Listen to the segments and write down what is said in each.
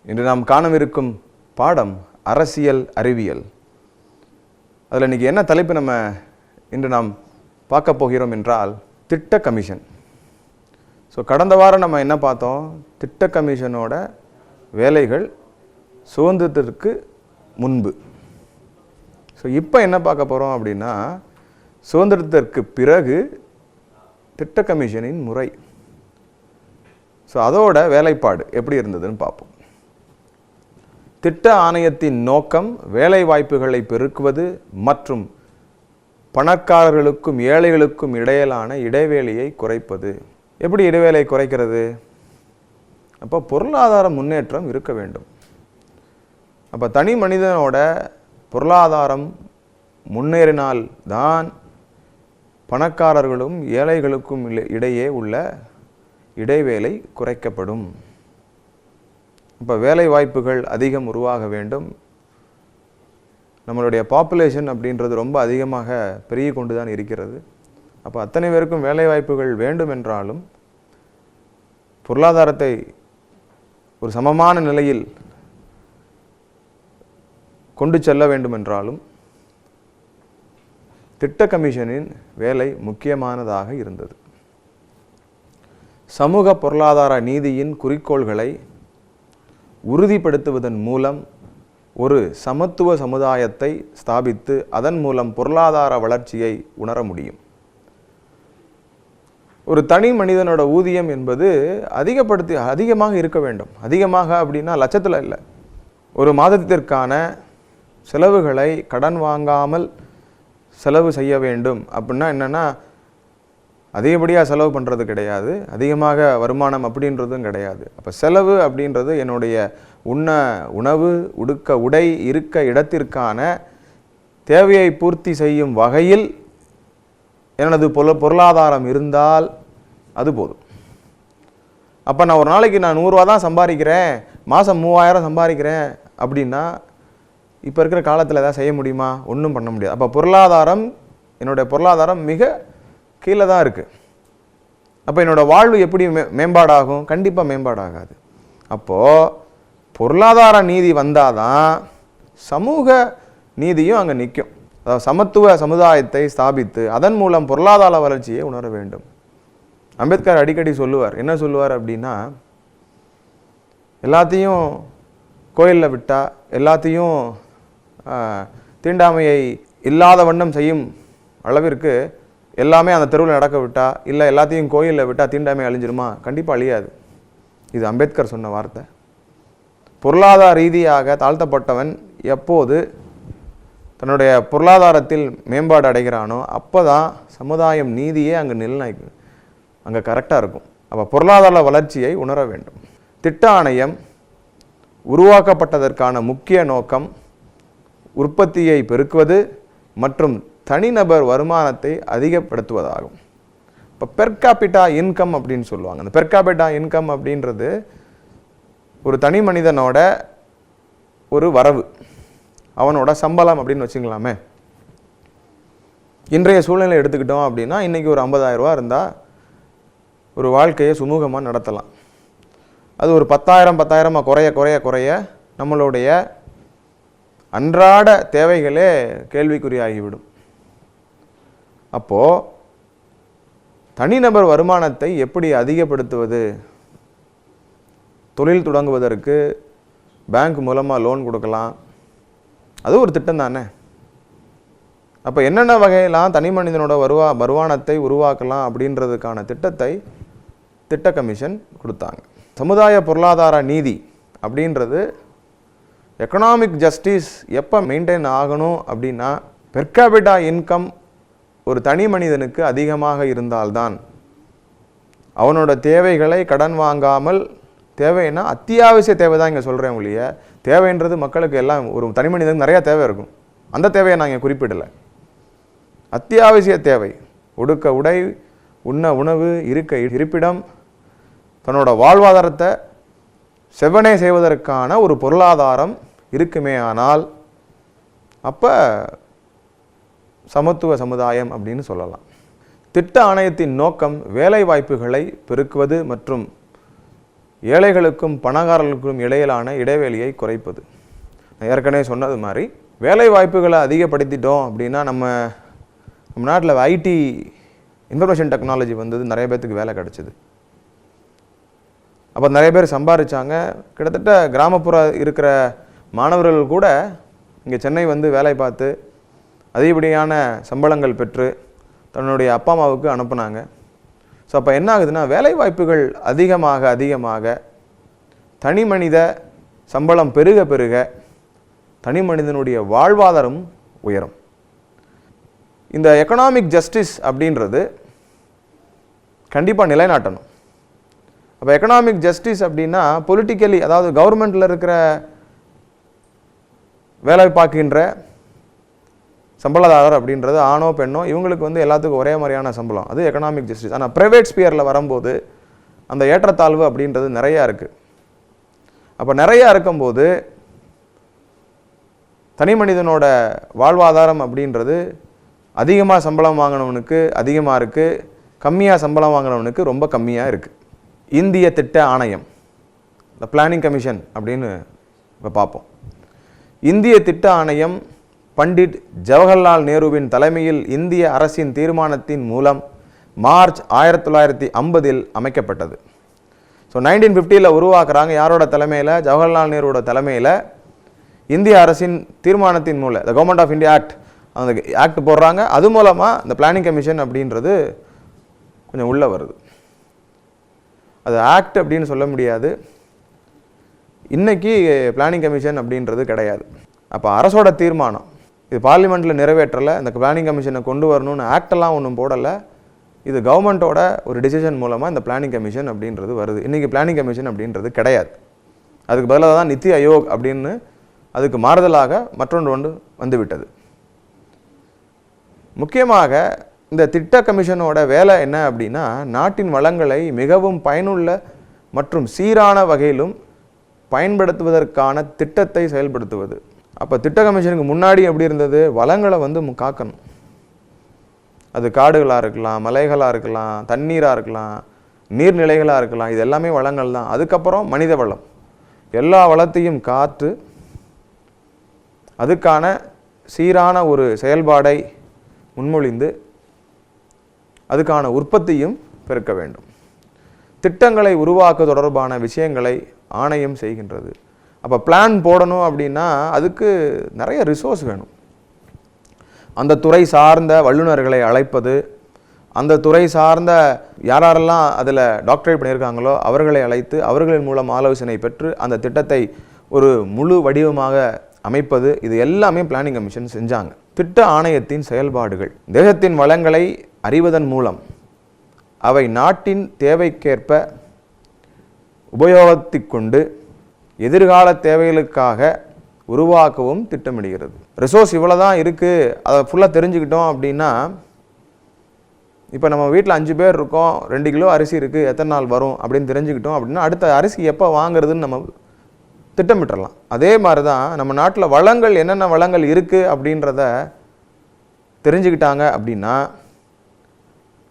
இன்று நாம் காணவிருக்கும் பாடம் அரசியல் அறிவியல். அதில் இன்றைக்கி என்ன தலைப்பு இன்று நாம் பார்க்க போகிறோம் என்றால் திட்ட கமிஷன். ஸோ கடந்த வாரம் நம்ம என்ன பார்த்தோம்? திட்ட கமிஷனோட வேலைகள் சுதந்திரத்திற்கு முன்பு. ஸோ இப்போ என்ன பார்க்க போகிறோம் அப்படின்னா, சுதந்திரத்திற்கு பிறகு திட்ட கமிஷனின் முறை. ஸோ அதோட வேலைப்பாடு எப்படி இருந்ததுன்னு பார்ப்போம். திட்ட ஆணையத்தின் நோக்கம் வேலை வாய்ப்புகளை பெருக்குவது மற்றும் பணக்காரர்களுக்கும் ஏழைகளுக்கும் இடையிலான இடைவேளையை குறைப்பது. எப்படி இடைவேளை குறைக்கிறது? அப்போ பொருளாதார முன்னேற்றம் இருக்க வேண்டும். அப்போ தனி மனிதனோட பொருளாதாரம் முன்னேறினால் தான் பணக்காரர்களும் ஏழைகளுக்கும் இடையே உள்ள இடைவேளை குறைக்கப்படும். இப்போ வேலை வாய்ப்புகள் அதிகம் உருவாக வேண்டும். நம்மளுடைய பாப்புலேஷன் அப்படின்றது ரொம்ப அதிகமாக பெருகி கொண்டு தான் இருக்கிறது. அப்போ அத்தனை பேருக்கும் வேலை வாய்ப்புகள் வேண்டும் என்றாலும், பொருளாதாரத்தை ஒரு சமமான நிலையில் கொண்டு செல்ல வேண்டும் என்றாலும் திட்ட கமிஷனின் வேலை முக்கியமானதாக இருந்தது. சமூக பொருளாதார நீதியின் குறிக்கோள்களை உறுதிப்படுத்துவதன் மூலம் ஒரு சமத்துவ சமுதாயத்தை ஸ்தாபித்து அதன் மூலம் பொருளாதார வளர்ச்சியை உணர முடியும். ஒரு தனி மனிதனோட ஊதியம் என்பது அதிகமாக இருக்க வேண்டும். அதிகமாக அப்படின்னா லட்சத்தில் இல்லை. ஒரு மாதத்திற்கான செலவுகளை கடன் வாங்காமல் செலவு செய்ய வேண்டும். அப்படின்னா என்னென்னா, அதிகப்படியாக செலவு பண்ணுறது கிடையாது, அதிகமாக வருமானம் அப்படின்றதும் கிடையாது. அப்போ செலவு அப்படின்றது என்னுடைய உணவு, உடுக்க உடை, இருக்க இடத்திற்கான தேவையை பூர்த்தி செய்யும் வகையில் எனது பொருளாதாரம் இருந்தால் அது போதும். அப்போ நான் ஒரு நாளைக்கு 100 ரூபா தான் சம்பாதிக்கிறேன், மாதம் 3000 சம்பாதிக்கிறேன் அப்படின்னா இப்போ இருக்கிற காலத்தில் எதாவது செய்ய முடியுமா? ஒன்றும் பண்ண முடியாது. அப்போ என்னுடைய பொருளாதாரம் மிக கீழே தான் இருக்குது. அப்போ என்னோடய வாழ்வு எப்படி மேம்பாடாகும்? கண்டிப்பாக மேம்பாடாகாது. அப்போது பொருளாதார நீதி வந்தால் தான் சமூக நீதியும் அங்கே நிற்கும். அதாவது சமத்துவ சமுதாயத்தை ஸ்தாபித்து அதன் மூலம் பொருளாதார வளர்ச்சியை உணர வேண்டும். அம்பேத்கர் அடிக்கடி சொல்லுவார். என்ன சொல்லுவார் அப்படின்னா, எல்லாத்தையும் கோயிலில் விட்டால், எல்லாத்தையும் தீண்டாமையை இல்லாத வண்ணம் செய்யும் அளவிற்கு எல்லாமே அந்த தெருவில் நடக்க விட்டா, இல்லை எல்லாத்தையும் கோயிலில் விட்டால் தீண்டாமை அழிஞ்சிருமா? கண்டிப்பாக அழியாது. இது அம்பேத்கர் சொன்ன வார்த்தை. பொருளாதார ரீதியாக தாழ்த்தப்பட்டவன் எப்போது தன்னுடைய பொருளாதாரத்தில் மேம்பாடு அடைகிறானோ அப்போ தான் சமுதாயம் நீதியே அங்கே கரெக்டாக இருக்கும். அப்போ பொருளாதார வளர்ச்சியை உணர வேண்டும். திட்ட ஆணையம் உருவாக்கப்பட்டதற்கான முக்கிய நோக்கம் உற்பத்தியை பெருக்குவது மற்றும் தனிநபர் வருமானத்தை அதிகப்படுத்துவதாகும். இப்போ பெர்காபிட்டா இன்கம் அப்படின்னு சொல்லுவாங்க. அந்த பெர்காபிட்டா இன்கம் அப்படின்றது ஒரு தனி மனிதனோட ஒரு வரவு, அவனோட சம்பளம் அப்படின்னு வச்சுக்கலாமே. இன்றைய சூழ்நிலை எடுத்துக்கிட்டோம் அப்படின்னா, இன்றைக்கி ஒரு 50,000 ரூபா இருந்தால் ஒரு வாழ்க்கையை சுமூகமாக நடத்தலாம். அது ஒரு 10,000 குறைய குறைய குறைய நம்மளுடைய அன்றாட தேவைகளே கேள்விக்குறியாகிவிடும். அப்போது தனிநபர் வருமானத்தை எப்படி அதிகப்படுத்துவது? தொழில் தொடங்குவதற்கு பேங்க் மூலமாக லோன் கொடுக்கலாம், அது ஒரு திட்டம் தானே. அப்போ என்னென்ன வகையெல்லாம் தனி மனிதனோட வருமானத்தை உருவாக்கலாம் அப்படின்றதுக்கான திட்டத்தை திட்ட கமிஷன் கொடுத்தாங்க. சமுதாய பொருளாதார நீதி அப்படின்றது எக்கனாமிக் ஜஸ்டிஸ் எப்போ மெயின்டைன் ஆகணும் அப்படின்னா, பெர்காபிட்டா இன்கம் ஒரு தனி மனிதனுக்கு அதிகமாக இருந்தால்தான் அவனோட தேவைகளை கடன் வாங்காமல், தேவைன்னா அத்தியாவசிய தேவை தான் இங்கே சொல்கிறேன் ஒழிய, தேவைன்றது மக்களுக்கு எல்லாம் ஒரு தனி மனிதனுக்கு நிறையா தேவை இருக்கும். அந்த தேவையை நான் இங்கே குறிப்பிடலை. அத்தியாவசிய தேவை, உடுக்க உடை, உண்ண உணவு, இருக்க இருப்பிடம், தன்னோட வாழ்வாதாரத்தை செவ்வனே செய்வதற்கான ஒரு பொருளாதாரம் இருக்குமே ஆனால் அப்போ சமத்துவ சமுதாயம் அப்படின்னு சொல்லலாம். திட்ட ஆணையத்தின் நோக்கம் வேலை வாய்ப்புகளை பெருக்குவது மற்றும் ஏழைகளுக்கும் பணக்காரர்களுக்கும் இடையிலான இடைவெளியை குறைப்பது. நான் ஏற்கனவே சொன்னது மாதிரி வேலை வாய்ப்புகளை அதிகப்படுத்திட்டோம் அப்படின்னா நம்ம நாட்டில் ஐடி இன்ஃபர்மேஷன் டெக்னாலஜி வந்தது, நிறைய பேர்த்துக்கு வேலை கிடச்சிது. அப்போ நிறைய பேர் சம்பாதிச்சாங்க. கிட்டத்தட்ட கிராமப்புற இருக்கிற மாணவர்கள் கூட இங்கே சென்னை வந்து வேலை பார்த்து அதிகப்படியான சம்பளங்கள் பெற்று தன்னுடைய அப்பா அம்மாவுக்கு அனுப்புனாங்க. ஸோ அப்போ என்ன ஆகுதுன்னா, வேலை வாய்ப்புகள் அதிகமாக தனி மனித சம்பளம் பெருக பெருக தனி மனிதனுடைய வாழ்வாதாரம் உயரும். இந்த எக்கனாமிக் ஜஸ்டிஸ் அப்படின்றது கண்டிப்பாக நிலைநாட்டணும். அப்போ எக்கனாமிக் ஜஸ்டிஸ் அப்படின்னா பொலிட்டிக்கலி, அதாவது கவர்மெண்ட்டில் இருக்கிற வேலை பார்க்கின்ற சம்பளதாரர் அப்படின்றது ஆணோ பெண்ணோ இவங்களுக்கு வந்து எல்லாத்துக்கும் ஒரே மாதிரியான சம்பளம், அது எக்கனாமிக் ஜஸ்டிஸ். ஆனால் ப்ரைவேட் ஸ்பியரில் வரும்போது அந்த ஏற்றத்தாழ்வு அப்படின்றது நிறையா இருக்குது. அப்போ நிறையா இருக்கும்போது தனி மனிதனோட வாழ்வாதாரம் அப்படின்றது அதிகமாக சம்பளம் வாங்கினவனுக்கு அதிகமாக இருக்குது, கம்மியாக சம்பளம் வாங்கினவனுக்கு ரொம்ப கம்மியாக இருக்குது. இந்திய திட்ட ஆணையம், இந்த பிளானிங் கமிஷன் அப்படின்னு இப்போ பார்ப்போம். இந்திய திட்ட ஆணையம் பண்டிட் ஜவஹர்லால் நேருவின் தலைமையில் இந்திய அரசின் தீர்மானத்தின் மூலம் மார்ச் 1950 அமைக்கப்பட்டது. ஸோ 1950 உருவாக்குறாங்க. யாரோட தலைமையில்? ஜவஹர்லால் நேருவோட தலைமையில் இந்திய அரசின் தீர்மானத்தின் மூலம், the government of India act, அந்த ஆக்ட் போடுறாங்க. அது மூலமாக இந்த பிளானிங் கமிஷன் அப்படின்றது கொஞ்சம் உள்ளே வருது. அது ஆக்ட் அப்படின்னு சொல்ல முடியாது. இன்றைக்கி பிளானிங் கமிஷன் அப்படின்றது கிடையாது. அப்போ அரசோட தீர்மானம் இது பார்லிமெண்ட்டில் நிறைவேற்றலை, இந்த பிளானிங் கமிஷனை கொண்டு வரணும்னு ஆக்டெல்லாம் ஒன்றும் போடலை. இது கவர்மெண்ட்டோட ஒரு டிசிஷன் மூலமாக இந்த பிளானிங் கமிஷன் அப்படின்றது வருது. இன்றைக்கி பிளானிங் கமிஷன் அப்படின்றது கிடையாது. அதுக்கு பதிலாக தான் நித்தி ஆயோக் அப்படின்னு அதுக்கு மாறுதலாக மற்றொன்று வந்துவிட்டது. முக்கியமாக இந்த திட்ட கமிஷனோட வேலை என்ன அப்படின்னா, நாட்டின் வளங்களை மிகவும் பயனுள்ள மற்றும் சீரான வகையிலும் பயன்படுத்துவதற்கான திட்டத்தை செயல்படுத்துவது. அப்போ திட்ட கமிஷனுக்கு முன்னாடி எப்படி இருந்தது? வளங்களை வந்து காக்கணும். அது காடுகளாக இருக்கலாம், மலைகளாக இருக்கலாம், தண்ணீராக இருக்கலாம், நீர்நிலைகளாக இருக்கலாம், இது எல்லாமே வளங்கள் தான். அதுக்கப்புறம் மனித வளம், எல்லா வளத்தையும் காத்து அதுக்கான சீரான ஒரு செயல்பாடை முன்மொழிந்து அதுக்கான உற்பத்தியும் பெருக்க வேண்டும். திட்டங்களை உருவாக்க தொடர்பான விஷயங்களை ஆணையம் செய்கின்றது. அப்போ பிளான் போடணும் அப்படின்னா அதுக்கு நிறைய ரிசோர்ஸ் வேணும். அந்த துறை சார்ந்த வல்லுநர்களை அழைப்பது, அந்த துறை சார்ந்த யாரெல்லாம் அதில் டாக்டரேட் பண்ணியிருக்காங்களோ அவர்களை அழைத்து அவர்களின் மூலம் ஆலோசனை பெற்று அந்த திட்டத்தை ஒரு முழு வடிவமாக அமைப்பது, இது எல்லாமே பிளானிங் கமிஷன் செஞ்சாங்க. திட்ட ஆணையத்தின் செயல்பாடுகள் தேசத்தின் வளங்களை அறிவதன் மூலம் அவை நாட்டின் தேவைக்கேற்ப உபயோகத்திக் கொண்டு எதிர்கால தேவைகளுக்காக உருவாக்கவும் திட்டமிடுகிறது. ரிசோர்ஸ் இவ்வளோ தான் இருக்குது, அதை ஃபுல்லாக தெரிஞ்சுக்கிட்டோம் அப்படின்னா, இப்போ நம்ம வீட்டில் 5 பேர் இருக்கோம், 2 கிலோ அரிசி இருக்குது, எத்தனை நாள் வரும் அப்படின்னு தெரிஞ்சுக்கிட்டோம் அப்படின்னா அடுத்த அரிசி எப்போ வாங்குறதுன்னு நம்ம திட்டமிட்டுறலாம். அதே மாதிரி தான் நம்ம நாட்டில் வளங்கள் என்னென்ன வளங்கள் இருக்குது அப்படின்றத தெரிஞ்சுக்கிட்டாங்க அப்படின்னா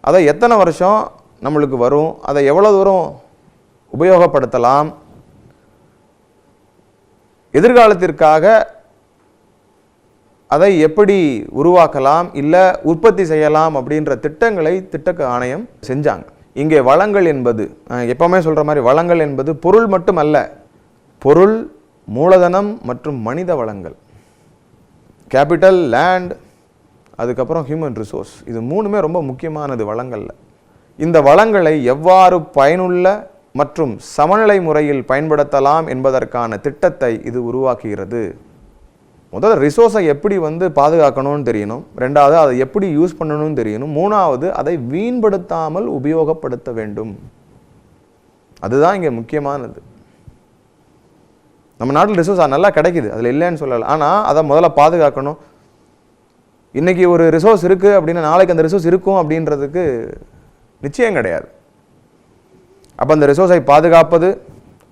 அதை எத்தனை வருஷம் நம்மளுக்கு வரும், அதை எவ்வளோ தூரம் உபயோகப்படுத்தலாம், எதிர்காலத்திற்காக அதை எப்படி உருவாக்கலாம் இல்லை உற்பத்தி செய்யலாம் அப்படின்ற திட்டங்களை திட்ட ஆணையம் செஞ்சாங்க. இங்கே வளங்கள் என்பது எப்பவுமே சொல்கிற மாதிரி வளங்கள் என்பது பொருள் மட்டும் அல்ல, பொருள், மூலதனம் மற்றும் மனித வளங்கள், கேபிட்டல், லேண்ட், அதுக்கப்புறம் ஹியூமன் ரிசோர்ஸ், இது 3மே ரொம்ப முக்கியமானது வளங்கள்ல. இந்த வளங்களை எவ்வாறு பயனுள்ள மற்றும் சமநிலை முறையில் பயன்படுத்தலாம் என்பதற்கான திட்டத்தை இது உருவாக்குகிறது. முதல்ல ரிசோர்ஸை எப்படி பாதுகாக்கணும்னு தெரியணும், 2வது அதை எப்படி யூஸ் பண்ணணும்னு தெரியணும், 3வது அதை வீண்படுத்தாமல் உபயோகப்படுத்த வேண்டும். அதுதான் இங்கே முக்கியமானது. நம்ம நாட்டில் ரிசோர்ஸ் நல்லா கிடைக்குது, அதில் இல்லைன்னு சொல்லலை, ஆனால் அதை முதல்ல பாதுகாக்கணும். இன்றைக்கி ஒரு ரிசோர்ஸ் இருக்குது அப்படின்னா நாளைக்கு அந்த ரிசோர்ஸ் இருக்கும் அப்படின்றதுக்கு நிச்சயம் கிடையாது. அப்போ அந்த ரிசோர்ஸை பாதுகாப்பது,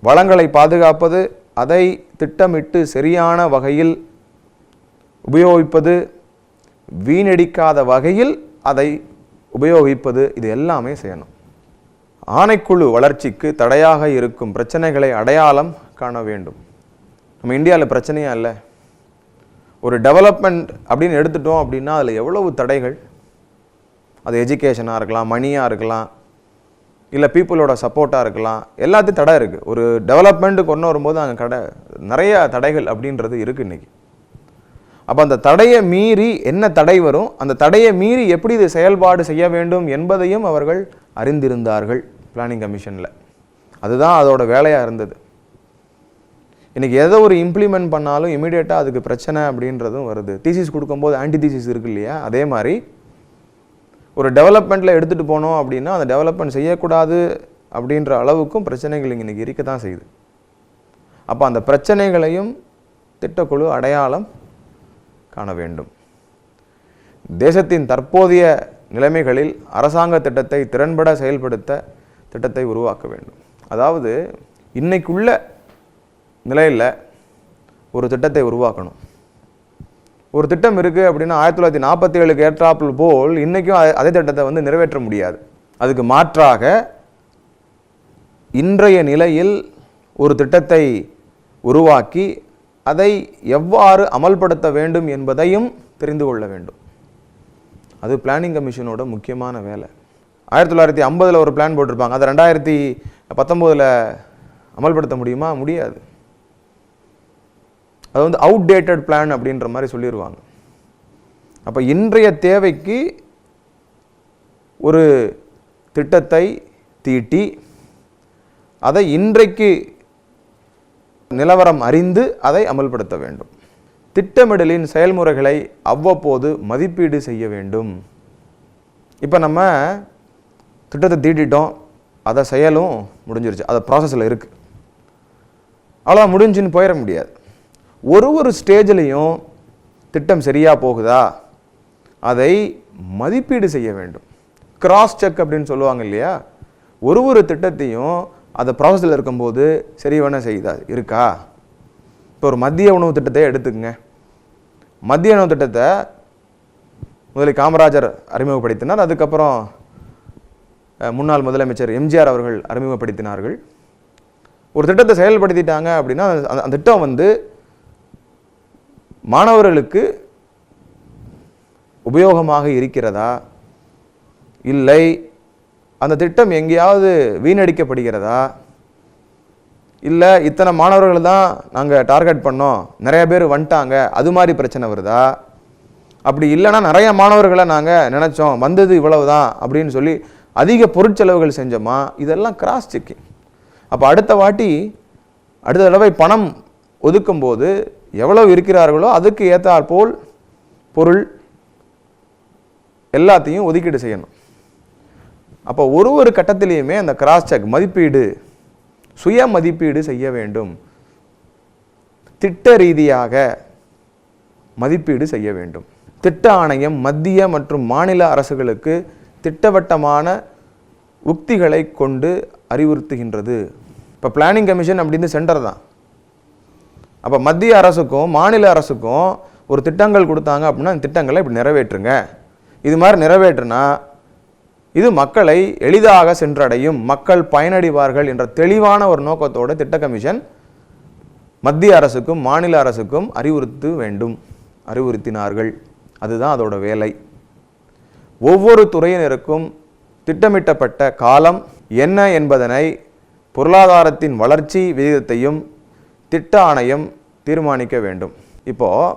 வளங்களை பாதுகாப்பது, அதை திட்டமிட்டு சரியான வகையில் உபயோகிப்பது, வீணடிக்காத வகையில் அதை உபயோகிப்பது, இது எல்லாமே செய்யணும். ஆணைக்குழு வளர்ச்சிக்கு தடையாக இருக்கும் பிரச்சனைகளை அடையாளம் காண வேண்டும். நம்ம இந்தியாவில் பிரச்சனையா இல்லை, ஒரு டெவலப்மெண்ட் அப்படின்னு எடுத்துட்டோம் அப்படின்னா அதில் எவ்வளவு தடைகள், அது எஜுகேஷனாக இருக்கலாம், மணியாக இருக்கலாம், இல்லை பீப்புளோட சப்போர்ட்டாக இருக்கலாம், எல்லாத்தையும் தடை இருக்குது. ஒரு டெவலப்மெண்ட்டு கொண்டு வரும்போது அங்கே நிறைய தடைகள் அப்படின்றது இருக்குது இன்றைக்கி. அப்போ அந்த தடையை மீறி என்ன தடை வரும், அந்த தடையை மீறி எப்படி இது செயல்பாடு செய்ய வேண்டும் என்பதையும் அவர்கள் அறிந்திருந்தார்கள் பிளானிங் கமிஷனில். அதுதான் அதோட வேலையாக இருந்தது. இன்றைக்கி எதை ஒரு இம்ப்ளிமெண்ட் பண்ணாலும் இமீடியட்டாக அதுக்கு பிரச்சனை அப்படின்றதும் வருது. தீசிஸ் கொடுக்கும்போது ஆன்டி தீசிஸ் இருக்கு இல்லையா, அதே மாதிரி ஒரு டெவலப்மெண்ட்டில் எடுத்துகிட்டு போனோம் அப்படின்னா அந்த டெவலப்மெண்ட் செய்யக்கூடாது அப்படின்ற அளவுக்கும் பிரச்சனைகள் இன்றைக்கி இருக்க தான் செய்யுது. அப்போ அந்த பிரச்சனைகளையும் திட்டக்குழு அடையாளம் காண வேண்டும். தேசத்தின் தற்போதைய நிலைமைகளில் அரசாங்க திட்டத்தை திறன்பட செயல்படுத்த திட்டத்தை உருவாக்க வேண்டும். அதாவது இன்னைக்குள்ள நிலையில் ஒரு திட்டத்தை உருவாக்கணும். ஒரு திட்டம் இருக்குது அப்படின்னா 1947 ஏற்றாப்புல் போல் இன்றைக்கும் அதே திட்டத்தை நிறைவேற்ற முடியாது. அதுக்கு மாற்றாக இன்றைய நிலையில் ஒரு திட்டத்தை உருவாக்கி அதை எவ்வாறு அமல்படுத்த வேண்டும் என்பதையும் தெரிந்து கொள்ள வேண்டும். அது பிளானிங் கமிஷனோட முக்கியமான வேலை. 1950 ஒரு பிளான் போட்டிருப்பாங்க, அதை 2019 அமல்படுத்த முடியுமா? முடியாது. அது அவுட்டேட்டட் பிளான் அப்படின்ற மாதிரி சொல்லிடுவாங்க. அப்போ இன்றைய தேவைக்கு ஒரு திட்டத்தை தீட்டி அதை இன்றைக்கு நிலவரம் அறிந்து அதை அமல்படுத்த வேண்டும். திட்டமிடலின் செயல்முறைகளை அவ்வப்போது மதிப்பீடு செய்ய வேண்டும். இப்போ நம்ம திட்டத்தை தீட்டிட்டோம், அதை செயலும் முடிஞ்சிருச்சு, அதை ப்ராசஸில் இருக்குது, அவ்வளோ முடிஞ்சுன்னு போயிட முடியாது. ஒரு ஸ்டேஜ்லேயும் திட்டம் சரியாக போகுதா அதை மதிப்பீடு செய்ய வேண்டும். கிராஸ் செக் அப்படின்னு சொல்லுவாங்க இல்லையா, ஒரு திட்டத்தையும் அதை ப்ராசஸில் இருக்கும்போது சரி வேணா செய்தா இருக்கா. இப்போ ஒரு மத்திய உணவு திட்டத்தை எடுத்துக்கங்க. மத்திய உணவு திட்டத்தை முதலில் காமராஜர் அறிமுகப்படுத்தினார், அதுக்கப்புறம் முன்னாள் முதலமைச்சர் எம்ஜிஆர் அவர்கள் அறிமுகப்படுத்தினார்கள். ஒரு திட்டத்தை செயல்படுத்திட்டாங்க அப்படின்னா அந்த திட்டம் மாணவர்களுக்கு உபயோகமாக இருக்கிறதா, இல்லை அந்த திட்டம் எங்கேயாவது வீணடிக்கப்படுகிறதா, இல்லை இத்தனை மாணவர்கள் தான் நாங்கள் டார்கெட் பண்ணோம், நிறைய பேர் வந்துட்டாங்க, அது மாதிரி பிரச்சனை வருதா, அப்படி இல்லைன்னா நிறைய மாணவர்களை நாங்கள் நினச்சோம் வந்தது இவ்வளவு தான் அப்படின்னு சொல்லி அதிக பொருட்செலவுகள் செஞ்சோமா, இதெல்லாம் கிராஸ் செக்கிங். அப்போ அடுத்த தடவை பணம் ஒதுக்கும்போது எவ்வளவு இருக்கிறார்களோ அதுக்கு ஏற்றாற்போல் பொருள் எல்லாத்தையும் ஒதுக்கீடு செய்யணும். அப்போ ஒரு கட்டத்திலையுமே அந்த கிராஸ் செக் மதிப்பீடு, சுய மதிப்பீடு செய்ய வேண்டும். திட்ட ரீதியாக மதிப்பீடு செய்ய வேண்டும். திட்ட ஆணையம் மத்திய மற்றும் மாநில அரசுகளுக்கு திட்டவட்டமான உக்திகளை கொண்டு அறிவுறுத்துகின்றது. இப்போ பிளானிங் கமிஷன் அப்படின்னு சென்டர் தான். அப்போ மத்திய அரசுக்கும் மாநில அரசுக்கும் ஒரு திட்டங்கள் கொடுத்தாங்க அப்படின்னா அந்த திட்டங்களை இப்படி நிறைவேற்றுங்க, இது மாதிரி நிறைவேற்றுனா இது மக்களை எளிதாக சென்றடையும், மக்கள் பயனடைவார்கள் என்ற தெளிவான ஒரு நோக்கத்தோடு திட்ட கமிஷன் மத்திய அரசுக்கும் மாநில அரசுக்கும் அறிவுறுத்தினார்கள். அதுதான் அதோட வேலை. ஒவ்வொரு துறையினருக்கும் திட்டமிட்டப்பட்ட காலம் என்ன என்பதனை பொருளாதாரத்தின் வளர்ச்சி விகிதத்தையும் திட்ட ஆணையம் தீர்மானிக்க வேண்டும். இப்போது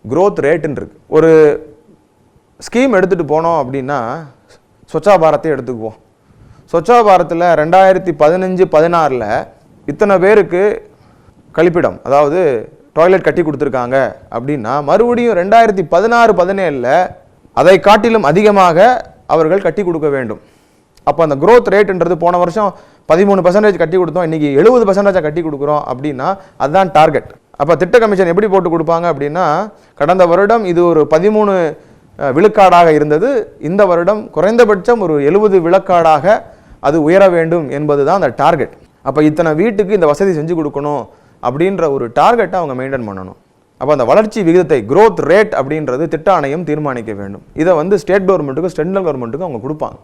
growth ரேட்டுன்னு இருக்கு. ஒரு ஸ்கீம் எடுத்துகிட்டு போனோம் அப்படின்னா ஸ்வச்சா பாரத்தை எடுத்துக்குவோம். ஸ்வச்சா பாரத்தில் 2015-16 இத்தனை பேருக்கு கழிப்பிடம், அதாவது டாய்லெட் கட்டி கொடுத்துருக்காங்க அப்படின்னா மறுபடியும் 2016-17 அதை காட்டிலும் அதிகமாக அவர்கள் கட்டி கொடுக்க வேண்டும். அப்போ அந்த growth ரேட்டுன்றது போன வருஷம் 13% கட்டி கொடுத்தோம், இன்றைக்கி 70% கட்டி கொடுக்குறோம் அப்படின்னா அதுதான் டார்கெட். அப்போ திட்ட கமிஷன் எப்படி போட்டு கொடுப்பாங்க அப்படின்னா, கடந்த வருடம் இது ஒரு 13 விழுக்காடாக இருந்தது, இந்த வருடம் குறைந்தபட்சம் ஒரு 70 விழுக்காடாக அது உயர வேண்டும் என்பது தான் அந்த டார்கெட். அப்போ இத்தனை வீட்டுக்கு இந்த வசதி செஞ்சு கொடுக்கணும் அப்படின்ற ஒரு டார்கெட்டை அவங்க மெயின்டைன் பண்ணணும். அப்போ அந்த வளர்ச்சி விகிதத்தை growth ரேட் அப்படின்றது திட்ட ஆணையம் தீர்மானிக்க வேண்டும். இதை ஸ்டேட் கவர்மெண்ட்டுக்கும் சென்ட்ரல் கவர்மெண்ட்டுக்கும் அவங்க கொடுப்பாங்க.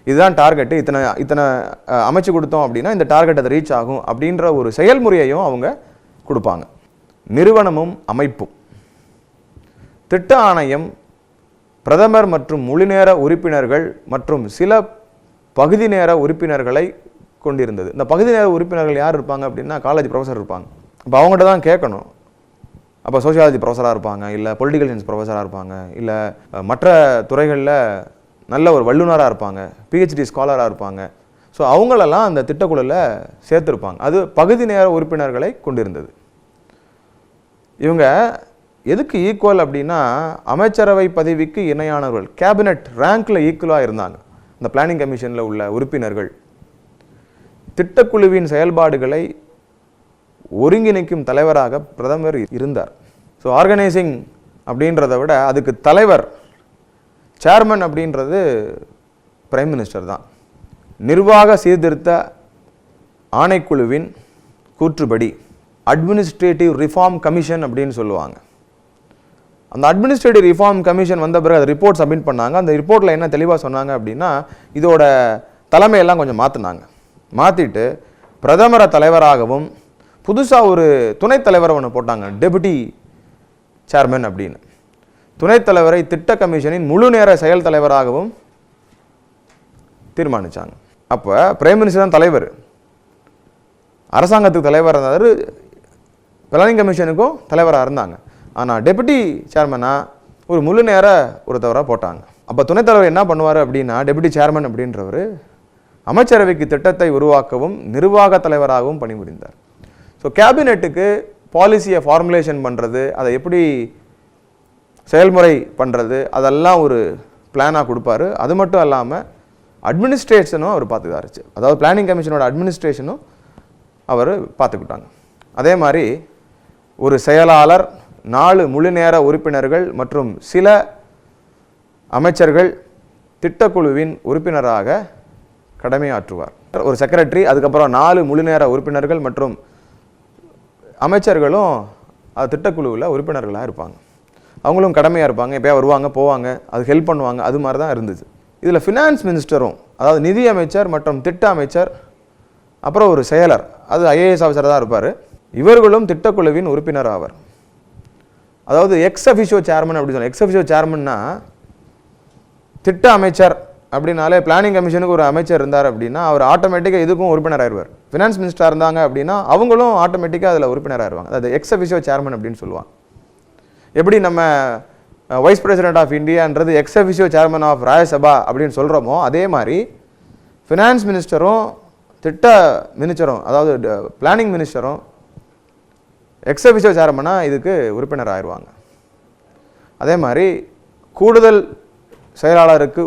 இதுதான் டார்கெட்டு, இத்தனை இத்தனை அமைச்சு கொடுத்தோம் அப்படின்னா இந்த டார்கெட் அதை ரீச் ஆகும் அப்படின்ற ஒரு செயல்முறையையும் அவங்க கொடுப்பாங்க. நிறுவனமும் அமைப்பும். திட்ட ஆணையம் பிரதமர் மற்றும் முழுநேர உறுப்பினர்கள் மற்றும் சில பகுதி நேர உறுப்பினர்களை கொண்டிருந்தது. இந்த பகுதி நேர உறுப்பினர்கள் யார் இருப்பாங்க அப்படின்னா காலேஜ் ப்ரொஃபஸர் இருப்பாங்க. அப்போ அவங்ககிட்ட தான் கேட்கணும். அப்போ சோசியாலஜி ப்ரொஃபஸராக இருப்பாங்க, இல்லை பொலிட்டிக்கல் சயின்ஸ் ப்ரொஃபஸராக இருப்பாங்க, இல்லை மற்ற துறைகளில் நல்ல ஒரு வல்லுநராக இருப்பாங்க, பிஹெச்டி ஸ்காலராக இருப்பாங்க. ஸோ அவங்களெல்லாம் அந்த திட்டக்குழுவில் சேர்த்துருப்பாங்க. அது பகுதி நேர உறுப்பினர்களை கொண்டிருந்தது. இவங்க எதுக்கு ஈக்குவல் அப்படின்னா அமைச்சரவை பதவிக்கு இணையானவர்கள், கேபினட் ரேங்க்ல ஈக்குவலாக இருந்தாங்க இந்த பிளானிங் கமிஷனில் உள்ள உறுப்பினர்கள். திட்டக்குழுவின் செயல்பாடுகளை ஒருங்கிணைக்கும் தலைவராக பிரதமர் இருந்தார். ஸோ ஆர்கனைசிங் அப்படின்றத விட அதுக்கு தலைவர் சேர்மன் அப்படின்றது பிரைம் மினிஸ்டர் தான். நிர்வாக சீர்திருத்த ஆணைக்குழுவின் கூற்றுப்படி அட்மினிஸ்ட்ரேட்டிவ் ரிஃபார்ம் கமிஷன் அப்படின்னு சொல்லுவாங்க. அந்த அட்மினிஸ்ட்ரேட்டிவ் ரிஃபார்ம் கமிஷன் வந்த பிறகு அது ரிப்போர்ட் சப்மிட் பண்ணாங்க. அந்த ரிப்போர்ட்டில் என்ன தெளிவாக சொன்னாங்க அப்படின்னா இதோட தலைமையெல்லாம் கொஞ்சம் மாற்றினாங்க. மாற்றிட்டு பிரதமரை தலைவராகவும் புதுசாக ஒரு துணைத் தலைவரை ஒன்று போட்டாங்க, டெபுட்டி சேர்மன் அப்படின்னு. துணைத் தலைவரை திட்ட கமிஷனின் முழு நேர செயல் தலைவராகவும் தீர்மானித்தாங்க. அப்போ பிரைம் மினிஸ்டர் தான் தலைவர், அரசாங்கத்துக்கு தலைவராக இருந்தார், பிளானிங் கமிஷனுக்கும் தலைவராக இருந்தாங்க. ஆனால் டெபுட்டி சேர்மனாக ஒரு முழு நேர ஒருத்தவராக போட்டாங்க. அப்போ துணைத் தலைவர் என்ன பண்ணுவார் அப்படின்னா டெபுட்டி சேர்மன் அப்படின்றவர் அமைச்சரவைக்கு திட்டத்தை உருவாக்கவும் நிர்வாக தலைவராகவும் பணிபுரிந்தார். ஸோ கேபினெட்டுக்கு பாலிசியை ஃபார்முலேஷன் பண்ணுறது, அதை எப்படி செயல்முறை பண்ணுறது, அதெல்லாம் ஒரு பிளானாக கொடுப்பாரு. அது மட்டும் இல்லாமல் அட்மினிஸ்ட்ரேஷனும் அவர் பார்த்துக்காரு. அதாவது பிளானிங் கமிஷனோட அட்மினிஸ்ட்ரேஷனும் அவர் பார்த்துக்கிட்டாங்க. அதே மாதிரி ஒரு செயலாளர், 4 முழு நேர உறுப்பினர்கள் மற்றும் சில அமைச்சர்கள் திட்டக்குழுவின் உறுப்பினராக கடமையாற்றுவார். ஒரு செக்ரட்டரி, அதுக்கப்புறம் 4 முழு நேர உறுப்பினர்கள் மற்றும் அமைச்சர்களும் அது திட்டக்குழுவில் உறுப்பினர்களாக இருப்பாங்க. அவங்களும் கடமையாக இருப்பாங்க, எப்போயா வருவாங்க போவாங்க, அது ஹெல்ப் பண்ணுவாங்க, அது மாதிரி தான் இருந்துச்சு. இதில் ஃபினான்ஸ் மினிஸ்டரும், அதாவது நிதி அமைச்சர் மற்றும் திட்ட அமைச்சர், அப்புறம் ஒரு செயலர், அது ஐஏஎஸ் ஆஃபீஸர் தான் இருப்பார். இவர்களும் திட்டக்குழுவின் உறுப்பினர் ஆவர். அதாவது எக்ஸ் அஃபிஷியோ சேர்மன் அப்படி சொல்லுவாங்க. எக்ஸ் அஃபிஷியோ சேர்மன்னா திட்ட அமைச்சர் அப்படின்னாலே பிளானிங் கமிஷனுக்கு ஒரு அமைச்சர் இருந்தார் அப்படின்னா அவர் ஆட்டோமேட்டிக்காக இதுக்கும் உறுப்பினர் ஆயிடுவார். ஃபினான்ஸ் மினிஸ்டராக இருந்தாங்க அப்படின்னா அவங்களும் ஆட்டோமேட்டிக்காக அதில் உறுப்பினர் ஆயிடுவாங்க. அது எக்ஸ் அஃபிஷியோ சேர்மன் அப்படின்னு சொல்லுவாங்க. எப்படி நம்ம வைஸ் பிரசிடென்ட் ஆஃப் இந்தியான்றது ex officio chairman of Rajya Sabha அப்படின்னு சொல்கிறோமோ, அதே மாதிரி ஃபினான்ஸ் மினிஸ்டரும் திட்ட மினிஸ்டரும், அதாவது பிளானிங் மினிஸ்டரும் எக்ஸ் அஃபிஷியோ சேர்மனாக இதுக்கு உறுப்பினர் ஆயிடுவாங்க. அதே மாதிரி கூடுதல் செயலாளருக்கு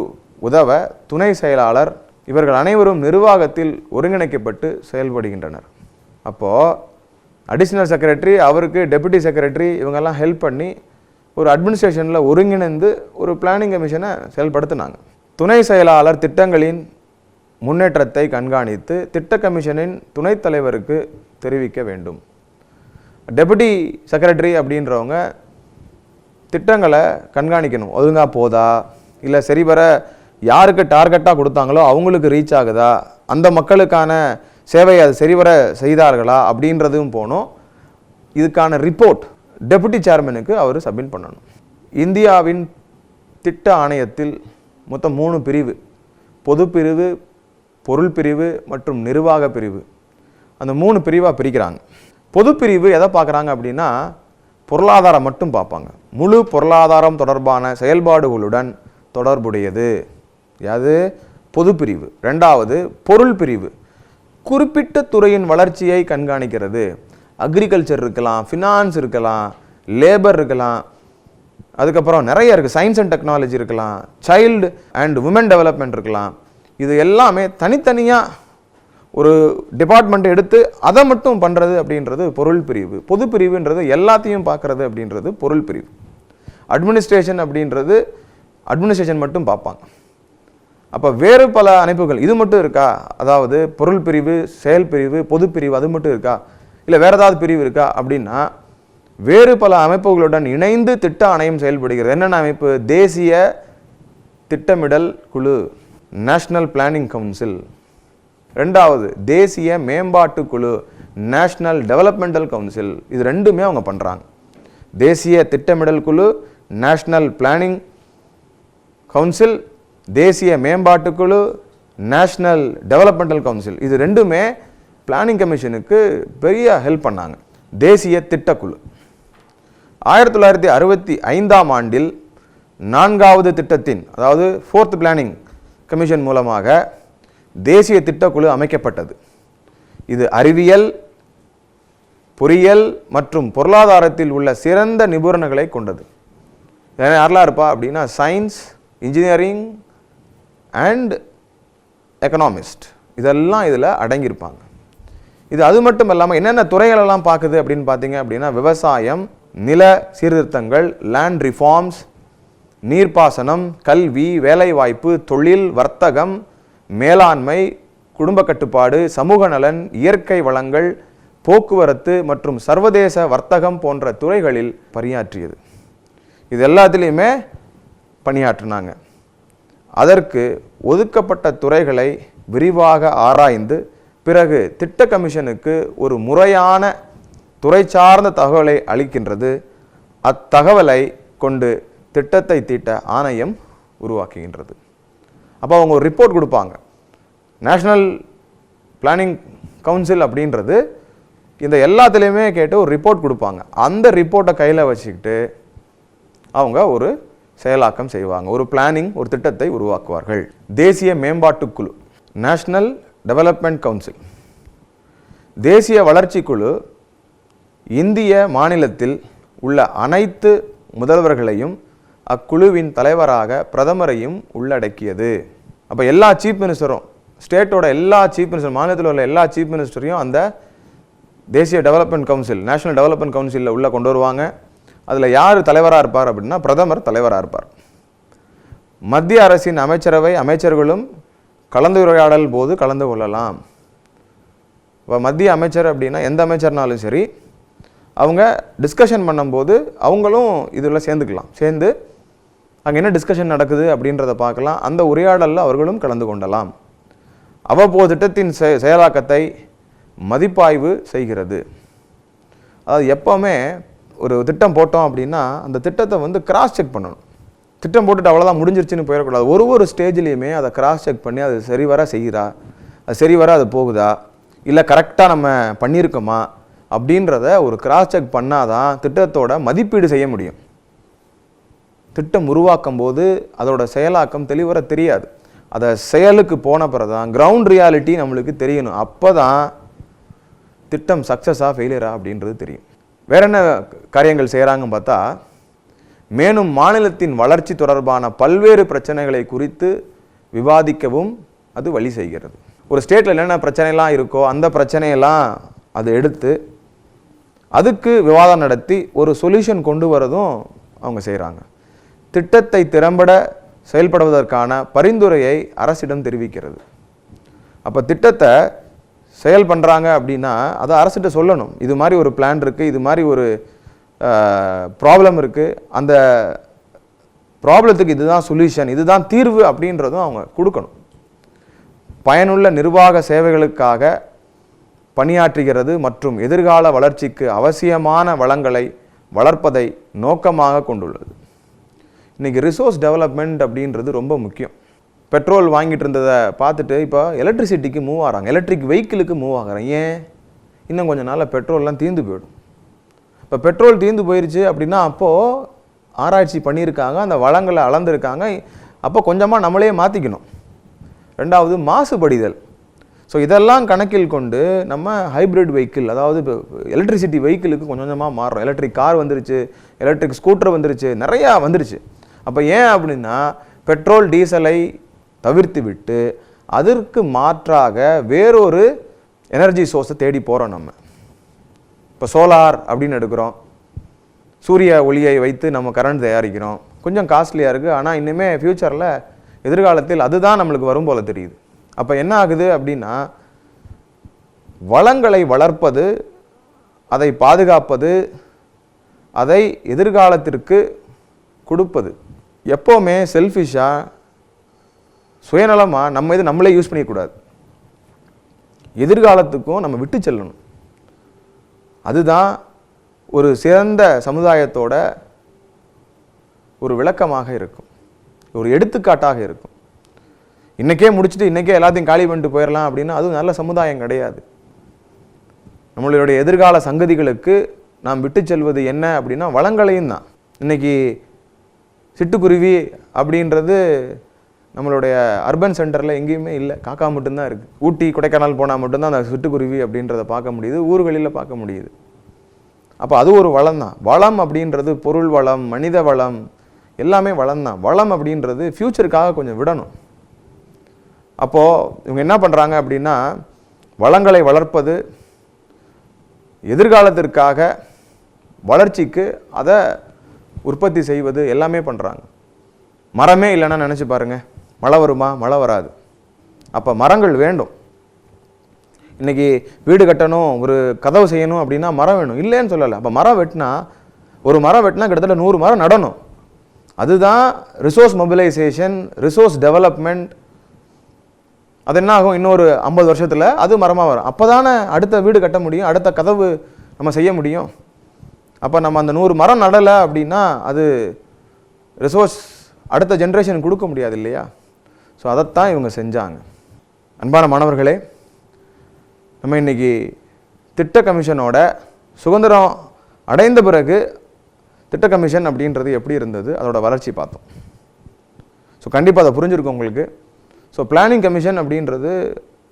உதவ துணை செயலாளர், இவர்கள் அனைவரும் நிர்வாகத்தில் ஒருங்கிணைக்கப்பட்டு செயல்படுகின்றனர். அப்போது அடிஷ்னல் செக்ரட்டரி, அவருக்கு டெபுட்டி செக்ரட்டரி, இவங்கெல்லாம் ஹெல்ப் பண்ணி ஒரு அட்மினிஸ்ட்ரேஷனில் ஒருங்கிணைந்து ஒரு பிளானிங் கமிஷனை செயல்படுத்தினாங்க. துணை செயலாளர் திட்டங்களின் முன்னேற்றத்தை கண்காணித்து திட்ட கமிஷனின் துணைத் தலைவருக்கு தெரிவிக்க வேண்டும். டெபுட்டி செக்ரட்டரி அப்படின்றவங்க திட்டங்களை கண்காணிக்கணும், ஒழுங்காக போதா, இல்லை சரிவர யாருக்கு டார்கெட்டாக கொடுத்தாங்களோ அவங்களுக்கு ரீச் ஆகுதா, அந்த மக்களுக்கான சேவையை அது சரிவர செய்தார்களா அப்படின்றதும் போகணும். இதுக்கான ரிப்போர்ட் டெபுட்டி சேர்மனுக்கு அவர் சப்மிட் பண்ணணும். இந்தியாவின் திட்ட ஆணையத்தில் மொத்தம் 3 பிரிவு, பொது பிரிவு, பொருள் பிரிவு மற்றும் நிர்வாக பிரிவு. அந்த 3 பிரிவாக பிரிக்கிறாங்க. பொது பிரிவு எதை பார்க்குறாங்க அப்படின்னா பொருளாதாரம் மட்டும் பார்ப்பாங்க. முழு பொருளாதாரம் தொடர்பான செயல்பாடுகளுடன் தொடர்புடையது யாது பொது பிரிவு. 2வது பொருள் பிரிவு, குறிப்பிட்ட துறையின் வளர்ச்சியை கண்காணிக்கிறது. அக்ரிகல்ச்சர் இருக்கலாம், ஃபினான்ஸ் இருக்கலாம், லேபர் இருக்கலாம், அதுக்கப்புறம் நிறைய இருக்குது, சயின்ஸ் அண்ட் டெக்னாலஜி இருக்கலாம், சைல்டு அண்ட் உமன் டெவலப்மெண்ட் இருக்கலாம். இது எல்லாமே தனித்தனியாக ஒரு டிபார்ட்மெண்ட் எடுத்து அதை மட்டும் பண்ணுறது அப்படின்றது பொருள் பிரிவு. பொது பிரிவுன்றது எல்லாத்தையும் பார்க்குறது அப்படின்றது பொருள் பிரிவு. அட்மினிஸ்ட்ரேஷன் அப்படின்றது அட்மினிஸ்ட்ரேஷன் மட்டும் பார்ப்பாங்க. அப்போ வேறு பல அமைப்புகள் இது மட்டும் இருக்கா, அதாவது பொருள் பிரிவு, செயல் பிரிவு, பொது பிரிவு அது மட்டும் இருக்கா, இல்லை வேறு ஏதாவது பிரிவு இருக்கா அப்படின்னா வேறு பல அமைப்புகளுடன் இணைந்து திட்ட ஆணையம் செயல்படுகிறது. என்னென்ன அமைப்பு? தேசிய திட்டமிடல் குழு, நேஷனல் பிளானிங் கவுன்சில். ரெண்டாவது தேசிய மேம்பாட்டு குழு, நேஷனல் டெவலப்மெண்டல் கவுன்சில். இது ரெண்டுமே அவங்க பண்ணுறாங்க. தேசிய திட்டமிடல் குழு, நேஷனல் பிளானிங் கவுன்சில், தேசிய மேம்பாட்டு குழு, நேஷனல் டெவலப்மெண்டல் கவுன்சில். இது ரெண்டுமே பிளானிங் கமிஷனுக்கு பெரிய ஹெல்ப் பண்ணாங்க. தேசிய திட்டக்குழு 1965ஆம் ஆண்டில் 4வது திட்டத்தின், அதாவது 4th பிளானிங் கமிஷன் மூலமாக தேசிய திட்டக்குழு அமைக்கப்பட்டது. இது அறிவியல், பொறியியல் மற்றும் பொருளாதாரத்தில் உள்ள சிறந்த நிபுணர்களை கொண்டது. யாரெல்லாம் இருப்பா அப்படின்னா சயின்ஸ், இன்ஜினியரிங் அண்ட் எக்கனாமிஸ்ட், இதெல்லாம் இதில் அடங்கியிருப்பாங்க. இது அது மட்டும் இல்லாமல் என்னென்ன துறைகளெல்லாம் பார்க்குது அப்படின்னு பார்த்தீங்க அப்படின்னா விவசாயம், நில சீர்திருத்தங்கள், லேண்ட் ரிஃபார்ம்ஸ், நீர்ப்பாசனம், கல்வி, வேலைவாய்ப்பு, தொழில், வர்த்தகம், மேலாண்மை, குடும்ப கட்டுப்பாடு, சமூக நலன், இயற்கை வளங்கள், போக்குவரத்து மற்றும் சர்வதேச வர்த்தகம் போன்ற துறைகளில் பணியாற்றியது. இது எல்லாத்துலேயுமே பணியாற்றினாங்க. அதற்கு ஒதுக்கப்பட்ட துறைகளை விரிவாக ஆராய்ந்து பிறகு திட்ட கமிஷனுக்கு ஒரு முறையான துறை சார்ந்த தகவலை அளிக்கின்றது. அத்தகவலை கொண்டு திட்டத்தை தீட்ட ஆணையம் உருவாக்குகின்றது. அப்போ அவங்க ஒரு ரிப்போர்ட் கொடுப்பாங்க. நேஷனல் பிளானிங் கவுன்சில் அப்படின்றது இந்த எல்லாத்துலேயுமே கேட்டு ஒரு ரிப்போர்ட் கொடுப்பாங்க. அந்த ரிப்போர்ட்டை கையில் வச்சுக்கிட்டு அவங்க ஒரு செயலாக்கம் செய்வாங்க. ஒரு பிளானிங், ஒரு திட்டத்தை உருவாக்குவார்கள். தேசிய மேம்பாட்டுக்குழு, நேஷனல் டெவலப்மெண்ட் கவுன்சில். தேசிய வளர்ச்சி குழு இந்திய மாநிலத்தில் உள்ள அனைத்து முதல்வர்களையும் அக்குழுவின் தலைவராக பிரதமரையும் உள்ளடக்கியது. அப்போ எல்லா சீஃப் மினிஸ்டரும், ஸ்டேட்டோட எல்லா சீஃப் மினிஸ்டர், மாநிலத்தில் உள்ள எல்லா சீஃப் மினிஸ்டரையும் அந்த தேசிய டெவலப்மெண்ட் கவுன்சில், நேஷனல் டெவலப்மெண்ட் கவுன்சிலில் உள்ளே கொண்டு வருவாங்க. அதில் யார் தலைவராக இருப்பார் அப்படின்னா பிரதமர் தலைவராக இருப்பார். மத்திய அரசின் அமைச்சரவை அமைச்சர்களும் கலந்துரையாடல் போது கலந்து கொள்ளலாம். இப்போ மத்திய அமைச்சர் அப்படின்னா எந்த அமைச்சர்னாலும் சரி, அவங்க டிஸ்கஷன் பண்ணும்போது அவங்களும் இதில் சேர்ந்துக்கலாம். சேர்ந்து அங்கே என்ன டிஸ்கஷன் நடக்குது அப்படின்றத பார்க்கலாம். அந்த உரையாடலில் அவர்களும் கலந்து கொள்ளலாம். அவ்வப்போது திட்டத்தின் செயலாக்கத்தை மதிப்பாய்வு செய்கிறது. அதாவது எப்போவுமே ஒரு திட்டம் போட்டோம் அப்படின்னா அந்த திட்டத்தை கிராஸ் செக் பண்ணணும். திட்டம் போட்டுட்டு அவ்வளோதான் முடிஞ்சிருச்சுன்னு போயிடக்கூடாது. ஒரு ஸ்டேஜ்லேயுமே அதை கிராஸ் செக் பண்ணி அது சரிவர செய்கிறா, அது சரிவர அது போகுதா, இல்லை கரெக்டாக நம்ம பண்ணியிருக்கோமா அப்படின்றத ஒரு கிராஸ் செக் பண்ணாதான் திட்டத்தோட மதிப்பீடு செய்ய முடியும். திட்டம் உருவாக்கும் போது அதோட செயலாக்கம் தெளிவர தெரியாது. அதை செயலுக்கு போன பிறகு தான் கிரவுண்ட் ரியாலிட்டி நம்மளுக்கு தெரியணும். அப்போ தான் திட்டம் சக்ஸஸாக ஃபெயிலியரா அப்படின்றது தெரியும். வேற என்ன காரியங்கள் செய்கிறாங்கன்னு பார்த்தா, மேலும் மாநிலத்தின் வளர்ச்சி தொடர்பான பல்வேறு பிரச்சனைகளை குறித்து விவாதிக்கவும் அது வழி செய்கிறது. ஒரு ஸ்டேட்டில் என்னென்ன பிரச்சனைலாம் இருக்கோ அந்த பிரச்சனையெல்லாம் அதை எடுத்து அதுக்கு விவாதம் நடத்தி ஒரு சொல்யூஷன் கொண்டு வரதும் அவங்க செய்கிறாங்க. திட்டத்தை திறம்பட செயல்படுவதற்கான பரிந்துரையை அரசிடம் தெரிவிக்கிறது. அப்போ திட்டத்தை செயல் பண்ணுறாங்க அப்படின்னா அதை அரசிட்ட சொல்லணும். இது மாதிரி ஒரு பிளான் இருக்குது, இது மாதிரி ஒரு ப்ராப்ளம் இருக்குது, அந்த ப்ராப்ளத்துக்கு இதுதான் சொல்யூஷன், இதுதான் தீர்வு அப்படின்றதும் அவங்க கொடுக்கணும். பயனுள்ள நிர்வாக சேவைகளுக்காக பணியாற்றுகிறது மற்றும் எதிர்கால வளர்ச்சிக்கு அவசியமான வளங்களை வளர்ப்பதை நோக்கமாக கொண்டுள்ளது. இன்றைக்கி ரிசோர்ஸ் டெவலப்மெண்ட் அப்படின்றது ரொம்ப முக்கியம். பெட்ரோல் வாங்கிட்டு இருந்ததை பார்த்துட்டு இப்போ எலக்ட்ரிசிட்டிக்கு மூவ் ஆகிறாங்க, எலக்ட்ரிக் வெஹிக்கிளுக்கு மூவ் ஆகிறாங்க. ஏன்? இன்னும் கொஞ்சம் நாளில் பெட்ரோல்லாம் தீர்ந்து போயிடும். இப்போ பெட்ரோல் தீர்ந்து போயிடுச்சு அப்படின்னா அப்போது ஆராய்ச்சி பண்ணியிருக்காங்க, அந்த வளங்களை அளந்துருக்காங்க. அப்போ கொஞ்சமாக நம்மளே மாற்றிக்கணும். ரெண்டாவது மாசுபடிதல். ஸோ இதெல்லாம் கணக்கில் கொண்டு நம்ம ஹைப்ரிட் வெஹிக்கிள், அதாவது இப்போ எலக்ட்ரிசிட்டி வெஹிக்கிளுக்கு கொஞ்சம் கொஞ்சமாக மாறுறோம். எலக்ட்ரிக் கார் வந்துருச்சு, எலக்ட்ரிக் ஸ்கூட்டர் வந்துருச்சு, நிறையா வந்துருச்சு. அப்போ ஏன் அப்படின்னா பெட்ரோல் டீசலை தவிர்த்து விட்டு அதற்கு மாற்றாக வேறொரு எனர்ஜி சோர்ஸை தேடி போகிறோம். நம்ம இப்போ சோலார் அப்படின்னு எடுக்கிறோம், சூரிய ஒளியை வைத்து நம்ம கரண்ட் தயாரிக்கிறோம். கொஞ்சம் காஸ்ட்லியாக இருக்குது, ஆனால் இன்னுமே ஃப்யூச்சரில் எதிர்காலத்தில் அதுதான் நம்மளுக்கு வரும் போல தெரியுது. அப்போ என்ன ஆகுது அப்படின்னா வளங்களை வளர்ப்பது, அதை பாதுகாப்பது, அதை எதிர்காலத்திற்கு கொடுப்பது எப்போவுமே செல்ஃபிஷாக சுயநலமாக நம்ம இது நம்மளே யூஸ் பண்ணிக்கக்கூடாது. எதிர்காலத்துக்கும் நம்ம விட்டு செல்லணும். அதுதான் ஒரு சிறந்த சமுதாயத்தோட ஒரு விளக்கமாக இருக்கும், ஒரு எடுத்துக்காட்டாக இருக்கும். இன்றைக்கே முடிச்சுட்டு இன்றைக்கே எல்லாத்தையும் காலி பண்ணிட்டு போயிடலாம் அப்படின்னா அது நல்ல சமுதாயம் கிடையாது. நம்மளுடைய எதிர்கால சங்கதிகளுக்கு நாம் விட்டு செல்வது என்ன அப்படின்னா வளங்களையும் தான். இன்றைக்கி சிட்டுக்குருவி அப்படின்றது நம்மளுடைய அர்பன் சென்டரில் எங்கேயுமே இல்லை, காக்கா மட்டும்தான் இருக்குது. ஊட்டி கொடைக்கானல் போனால் மட்டும்தான் அந்த சிட்டுக்குருவி அப்படின்றத பார்க்க முடியுது, ஊர்களில் பார்க்க முடியுது. அப்போ அது ஒரு வளம் தான். வளம் அப்படின்றது பொருள் வளம், மனித வளம், எல்லாமே வளம் தான். வளம் அப்படின்றது ஃப்யூச்சருக்காக கொஞ்சம் விடணும். அப்போது இவங்க என்ன பண்ணுறாங்க அப்படின்னா வளங்களை வளர்ப்பது, எதிர்காலத்திற்காக வளர்ச்சிக்கு அதை உற்பத்தி செய்வது எல்லாமே பண்ணுறாங்க. மரமே இல்லைன்னா நினச்சி பாருங்கள், மழை வருமா? மழை வராது. அப்போ மரங்கள் வேண்டும். இன்றைக்கி வீடு கட்டணும், ஒரு கதவு செய்யணும் அப்படின்னா மரம் வேணும், இல்லைன்னு சொல்லலை. அப்போ மரம் வெட்டினா, ஒரு மரம் வெட்டினா கிட்டத்தட்ட 100 மரம் நடணும். அதுதான் ரிசோர்ஸ் மொபிலைசேஷன், ரிசோர்ஸ் டெவலப்மெண்ட். அது என்ன ஆகும்? இன்னொரு 50 வருஷத்தில் அது மரமாக வரும். அப்போ தானே அடுத்த வீடு கட்ட முடியும், அடுத்த கதவு நம்ம செய்ய முடியும். அப்போ நம்ம அந்த 100 மரம் நடலை அப்படின்னா அது ரிசோர்ஸ் அடுத்த ஜென்ரேஷன் கொடுக்க முடியாது இல்லையா? ஸோ அதைத்தான் இவங்க செஞ்சாங்க. அன்பான மாணவர்களே, நம்ம இன்றைக்கி திட்ட கமிஷனோட சுதந்திரம் அடைந்த பிறகு திட்ட கமிஷன் அப்படின்றது எப்படி இருந்தது, அதோட வளர்ச்சி பார்த்தோம். ஸோ கண்டிப்பாக அதை புரிஞ்சிருக்கும் உங்களுக்கு. ஸோ பிளானிங் கமிஷன் அப்படின்றது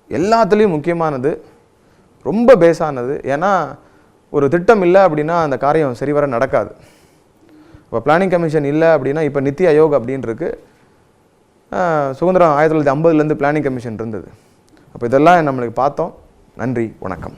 எல்லாத்துலேயும் முக்கியமானது, ரொம்ப பேஸானது. ஏன்னா ஒரு திட்டம் இல்லை அப்படின்னா அந்த காரியம் சரிவர நடக்காது. இப்போ பிளானிங் கமிஷன் இல்லை அப்படின்னா இப்போ நித்தி ஆயோக் அப்படின்னு இருக்குது. சுதந்திரம் 1950லேருந்து பிளானிங் கமிஷன் இருந்தது. அப்போ இதெல்லாம் நம்மளுக்கு பார்த்தோம். நன்றி, வணக்கம்.